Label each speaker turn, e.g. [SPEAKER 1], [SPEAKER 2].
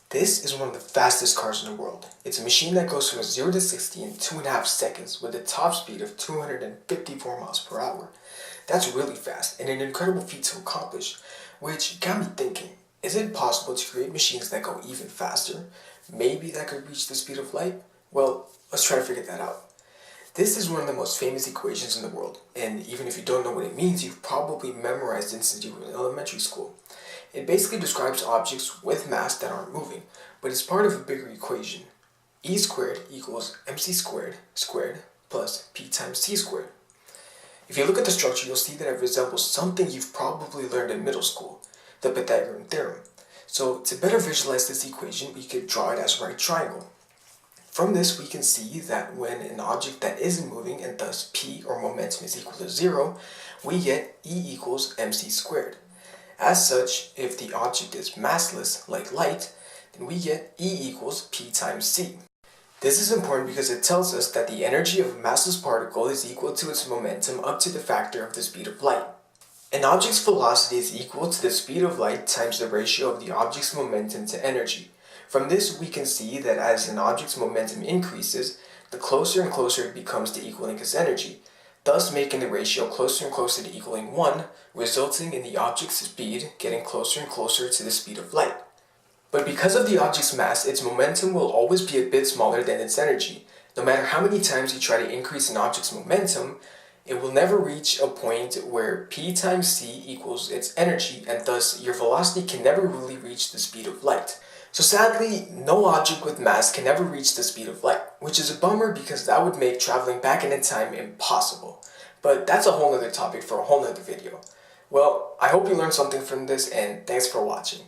[SPEAKER 1] This is one of the fastest cars in the world. It's a machine that goes from 0 to 60 in 2.5 seconds with a top speed of 254 miles per hour. That's really fast and an incredible feat to accomplish, which got me thinking, is it possible to create machines that go even faster? Maybe that could reach the speed of light? Well, let's try to figure that out. This is one of the most famous equations in the world, and even if you don't know what it means, you've probably memorized it since you were in elementary school. It basically describes objects with mass that aren't moving, but it's part of a bigger equation. E squared equals mc squared plus p times c squared. If you look at the structure, you'll see that it resembles something you've probably learned in middle school, the Pythagorean theorem. So to better visualize this equation, we could draw it as a right triangle. From this, we can see that when an object that isn't moving and thus p, or momentum, is equal to 0, we get E equals mc squared. As such, if the object is massless, like light, then we get E equals p times c. This is important because it tells us that the energy of a massless particle is equal to its momentum up to the factor of the speed of light. An object's velocity is equal to the speed of light times the ratio of the object's momentum to energy. From this, we can see that as an object's momentum increases, the closer and closer it becomes to equaling its energy, thus making the ratio closer and closer to equaling 1, resulting in the object's speed getting closer and closer to the speed of light. But because of the object's mass, its momentum will always be a bit smaller than its energy. No matter how many times you try to increase an object's momentum, it will never reach a point where p times c equals its energy, and thus your velocity can never really reach the speed of light. So sadly, no object with mass can ever reach the speed of light, which is a bummer because that would make traveling back in time impossible. But that's a whole other topic for a whole other video. Well, I hope you learned something from this, and thanks for watching.